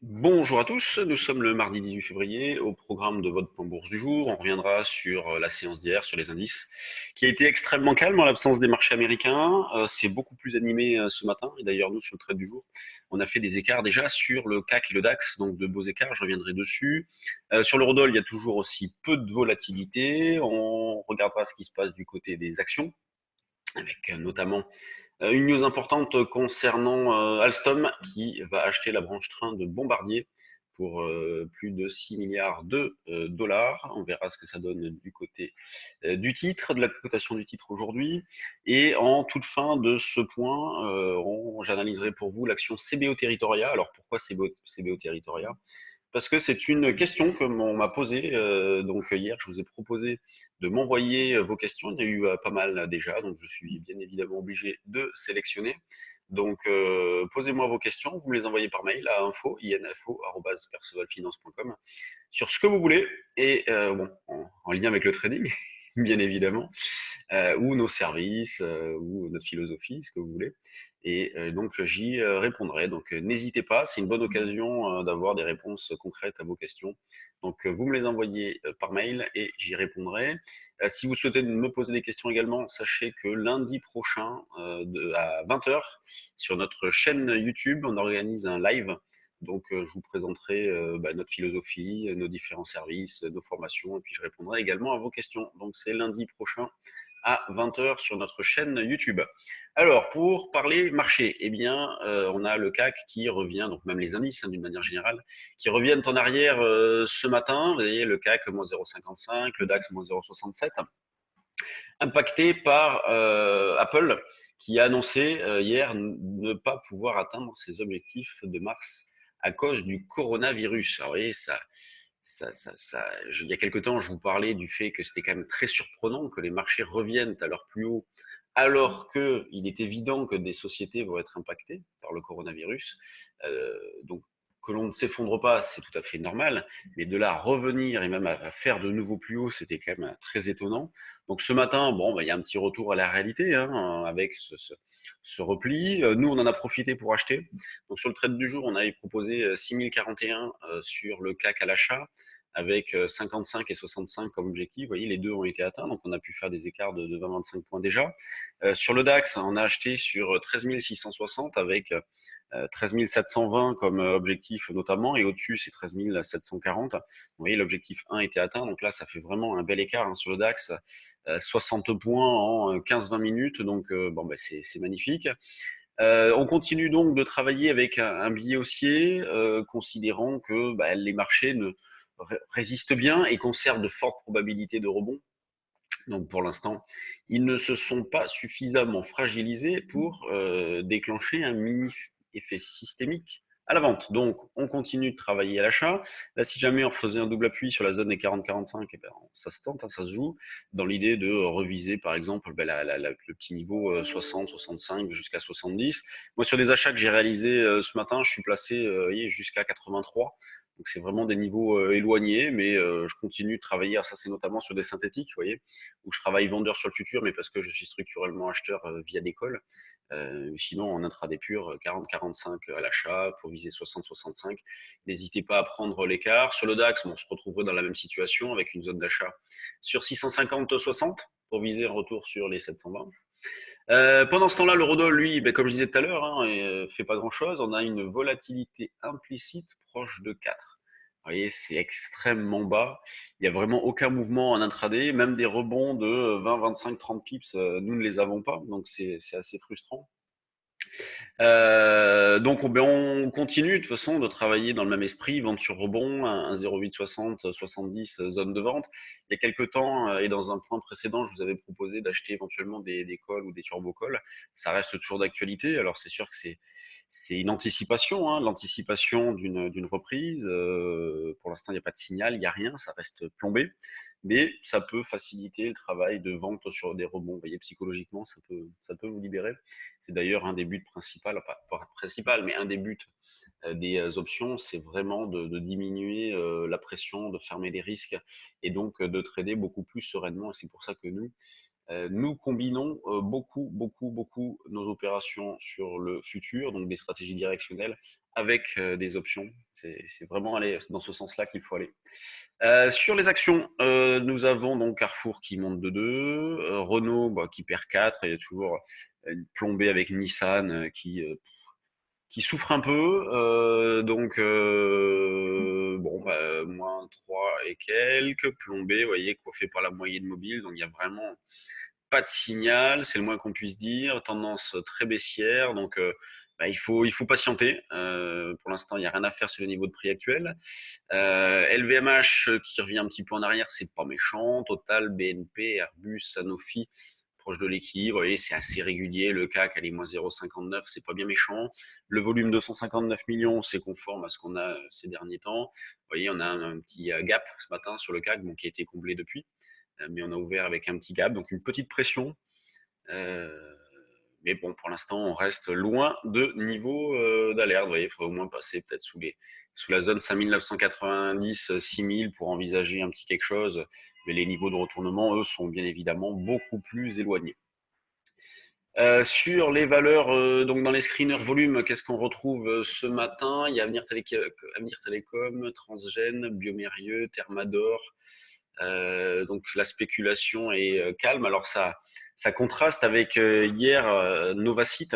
Bonjour à tous, nous sommes le mardi 18 février. Au programme de votre plan bourse du jour, on reviendra sur la séance d'hier, sur les indices, qui a été extrêmement calme en l'absence des marchés américains. C'est beaucoup plus animé ce matin, et d'ailleurs nous, sur le trade du jour, on a fait des écarts déjà sur le CAC et le DAX, donc de beaux écarts, je reviendrai dessus. Sur l'eurodoll, il y a toujours aussi peu de volatilité. On regardera ce qui se passe du côté des actions, avec notamment une news importante concernant Alstom qui va acheter la branche train de Bombardier pour plus de 6 milliards de dollars. On verra ce que ça donne du côté du titre, de la cotation du titre aujourd'hui. Et en toute fin de ce point, j'analyserai pour vous l'action CBO Territoria. Alors pourquoi CBO Territoria? Parce que c'est une question que l'on m'a posée. Donc hier, je vous ai proposé de m'envoyer vos questions. Il y en a eu pas mal déjà, donc je suis bien évidemment obligé de sélectionner. Donc posez-moi vos questions, vous me les envoyez par mail à info@percevalfinance.com sur ce que vous voulez et bon, en lien avec le trading, bien évidemment, ou nos services, ou notre philosophie, ce que vous voulez. Et donc j'y répondrai. Donc n'hésitez pas, c'est une bonne occasion d'avoir des réponses concrètes à vos questions. Donc vous me les envoyez par mail et j'y répondrai. Si vous souhaitez me poser des questions également, sachez que lundi prochain à 20h sur notre chaîne YouTube, on organise un live. Donc je vous présenterai notre philosophie, nos différents services, nos formations, et puis je répondrai également à vos questions. Donc c'est lundi prochain à 20h sur notre chaîne YouTube. Alors, pour parler marché, eh bien, on a le CAC qui revient, donc même les indices d'une manière générale, qui reviennent en arrière ce matin. Vous voyez, le CAC moins 0,55, le DAX moins 0,67, impacté par Apple qui a annoncé hier ne pas pouvoir atteindre ses objectifs de mars à cause du coronavirus. Alors, vous voyez, il y a quelque temps, je vous parlais du fait que c'était quand même très surprenant que les marchés reviennent à leur plus haut, alors qu'il est évident que des sociétés vont être impactées par le coronavirus. Donc, que l'on ne s'effondre pas, c'est tout à fait normal, mais de là à revenir et même à faire de nouveaux plus hauts, c'était quand même très étonnant. Donc ce matin, bon, il y a un petit retour à la réalité hein, avec ce repli. Nous, on en a profité pour acheter. Donc sur le trade du jour, on avait proposé 6041 sur le CAC à l'achat avec 55 et 65 comme objectif. Vous voyez, les deux ont été atteints, donc on a pu faire des écarts de 20-25 points déjà. Sur le DAX, on a acheté sur 13 660 avec 13 720 comme objectif notamment, et au-dessus, c'est 13 740. Vous voyez, l'objectif 1 était atteint, donc là, ça fait vraiment un bel écart hein, sur le DAX, 60 points en 15-20 minutes, donc c'est magnifique. On continue donc de travailler avec un billet haussier, considérant que les marchés résistent bien et conservent de fortes probabilités de rebond. Donc pour l'instant, ils ne se sont pas suffisamment fragilisés pour déclencher un mini effet systémique à la vente. Donc on continue de travailler à l'achat. Là, si jamais on faisait un double appui sur la zone des 40-45, eh ben, ça se tente, hein, ça se joue, dans l'idée de reviser par exemple le petit niveau 60-65 jusqu'à 70. Moi, sur des achats que j'ai réalisés ce matin, je suis placé jusqu'à 83. Donc c'est vraiment des niveaux éloignés, mais je continue de travailler. Alors ça, c'est notamment sur des synthétiques, vous voyez, où je travaille vendeur sur le futur, mais parce que je suis structurellement acheteur via des calls. Sinon, en intraday pur, 40-45 à l'achat pour viser 60-65. N'hésitez pas à prendre l'écart. Sur le DAX, on se retrouverait dans la même situation avec une zone d'achat sur 650-60 pour viser un retour sur les 720. Pendant ce temps-là, l'eurodoll, lui, comme je disais tout à l'heure, hein, fait pas grand-chose. On a une volatilité implicite proche de 4. Vous voyez, c'est extrêmement bas. Il n'y a vraiment aucun mouvement en intraday, même des rebonds de 20, 25, 30 pips, nous ne les avons pas. Donc c'est assez frustrant. Donc on continue de toute façon de travailler dans le même esprit, vente sur rebond, un 0,860, 70 zone de vente. Il y a quelques temps et dans un point précédent, je vous avais proposé d'acheter éventuellement des calls ou des turbo calls. Ça reste toujours d'actualité. Alors c'est sûr que c'est une anticipation, hein, l'anticipation d'une reprise. Pour l'instant, il n'y a pas de signal, il n'y a rien, ça reste plombé. Mais ça peut faciliter le travail de vente sur des rebonds. Vous voyez, psychologiquement, ça peut vous libérer. C'est d'ailleurs un des buts principaux, pas principal, mais un des buts des options, c'est vraiment de diminuer la pression, de fermer les risques et donc de trader beaucoup plus sereinement. Et c'est pour ça que nous, Nous combinons beaucoup nos opérations sur le futur, donc des stratégies directionnelles avec des options. C'est vraiment aller dans ce sens-là qu'il faut aller. Sur les actions, nous avons donc Carrefour qui monte de 2, Renault qui perd 4, il y a toujours une plombée avec Nissan qui souffre un peu, donc bon, moins 3 et quelques, plombé, vous voyez, coiffé par la moyenne mobile, donc il y a vraiment pas de signal, c'est le moins qu'on puisse dire, tendance très baissière, donc il faut patienter. Pour l'instant, il n'y a rien à faire sur le niveau de prix actuel. LVMH qui revient un petit peu en arrière, c'est pas méchant. Total, BNP, Airbus, Sanofi, proche de l'équilibre. Vous voyez, c'est assez régulier. Le CAC, elle est moins 0,59, c'est pas bien méchant. Le volume de 159 millions, c'est conforme à ce qu'on a ces derniers temps. Vous voyez, on a un petit gap ce matin sur le CAC, qui a été comblé depuis. Mais on a ouvert avec un petit gap, donc une petite pression. Euh, mais bon, pour l'instant, on reste loin de niveau d'alerte. Vous voyez, il faudrait au moins passer peut-être sous la zone 5990, 6000 pour envisager un petit quelque chose. Mais les niveaux de retournement, eux, sont bien évidemment beaucoup plus éloignés. Sur les valeurs, donc dans les screeners volume, qu'est-ce qu'on retrouve ce matin? Il y a Avenir Télécom, Transgène, Biomérieux, Thermador. Donc la spéculation est calme. Alors ça contraste avec hier Novacite.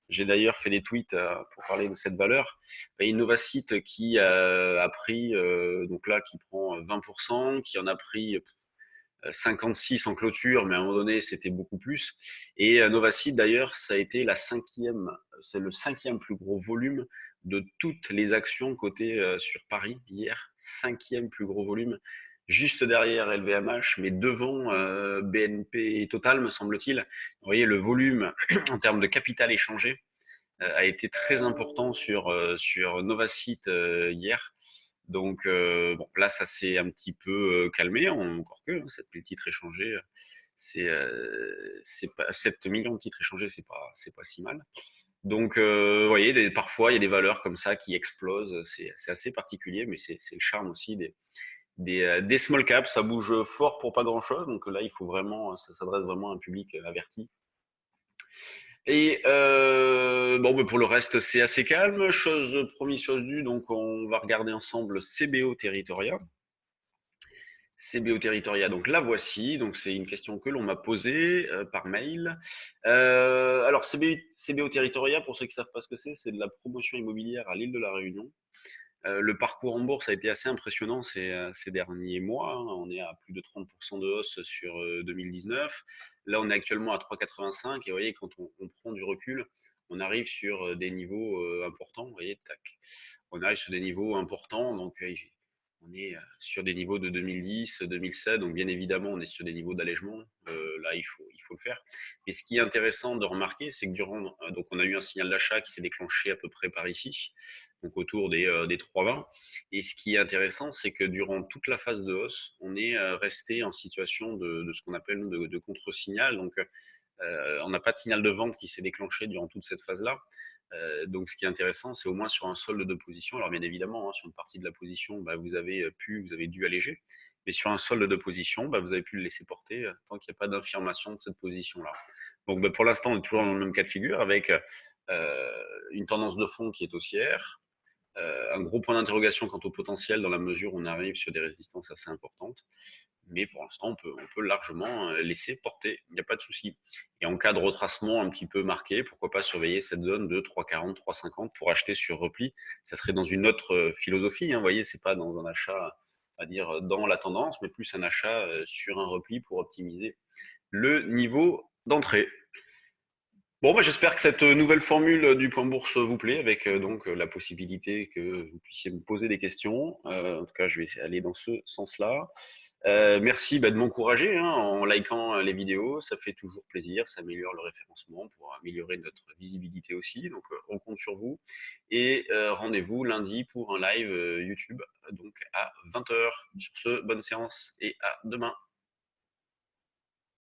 J'ai d'ailleurs fait des tweets pour parler de cette valeur. Et Novacite qui a pris, donc là, qui prend 20%, qui en a pris 56 en clôture, mais à un moment donné, c'était beaucoup plus. Et Novacite, d'ailleurs, ça a été c'est le cinquième plus gros volume de toutes les actions cotées sur Paris hier. Cinquième plus gros volume, juste derrière LVMH, mais devant BNP et Total, me semble-t-il. Vous voyez, le volume en termes de capital échangé a été très important sur Novacite hier. Donc bon, là, ça s'est un petit peu calmé, encore que 7000 titres échangés, c'est pas 7 millions de titres échangés, c'est pas si mal. Donc vous voyez, parfois il y a des valeurs comme ça qui explosent, c'est assez particulier, mais c'est le charme aussi des small caps, ça bouge fort pour pas grand chose, donc là il faut vraiment, ça s'adresse vraiment à un public averti. Et bon, pour le reste, c'est assez calme. Première chose due, donc on va regarder ensemble CBO Territoria. CBO Territoria, donc la voici. Donc c'est une question que l'on m'a posée par mail. Alors CBO Territoria, pour ceux qui ne savent pas ce que c'est de la promotion immobilière à l'île de la Réunion. Le parcours en bourse a été assez impressionnant ces derniers mois, hein. On est à plus de 30% de hausse sur 2019. Là, on est actuellement à 3,85 et vous voyez, quand on prend du recul, on arrive sur des niveaux importants. Vous voyez, tac. On arrive sur des niveaux importants, donc on est sur des niveaux de 2010, 2007, donc bien évidemment, on est sur des niveaux d'allègement. Là, il faut le faire. Et ce qui est intéressant de remarquer, c'est que donc on a eu un signal d'achat qui s'est déclenché à peu près par ici, donc autour des 3,20. Et ce qui est intéressant, c'est que durant toute la phase de hausse, on est resté en situation de ce qu'on appelle de contre-signal. Donc, on n'a pas de signal de vente qui s'est déclenché durant toute cette phase-là. Donc, ce qui est intéressant, c'est au moins sur un solde de position. Alors, bien évidemment, hein, sur une partie de la position, vous avez dû alléger. Mais sur un solde de position, vous avez pu le laisser porter tant qu'il n'y a pas d'infirmation de cette position-là. Donc, pour l'instant, on est toujours dans le même cas de figure avec une tendance de fond qui est haussière, un gros point d'interrogation quant au potentiel dans la mesure où on arrive sur des résistances assez importantes. Mais pour l'instant, on peut largement laisser porter, il n'y a pas de souci. Et en cas de retracement un petit peu marqué, pourquoi pas surveiller cette zone de 3,40, 3,50 pour acheter sur repli. Ça serait dans une autre philosophie, hein, vous voyez, c'est pas dans un achat, à dire, dans la tendance, mais plus un achat sur un repli pour optimiser le niveau d'entrée. Bon, j'espère que cette nouvelle formule du point bourse vous plaît, avec donc la possibilité que vous puissiez me poser des questions. En tout cas, je vais essayer d'aller dans ce sens-là. Merci de m'encourager hein, en likant les vidéos, ça fait toujours plaisir, ça améliore le référencement pour améliorer notre visibilité aussi. Donc, on compte sur vous. Et rendez-vous lundi pour un live YouTube, donc à 20 h. Sur ce, bonne séance et à demain.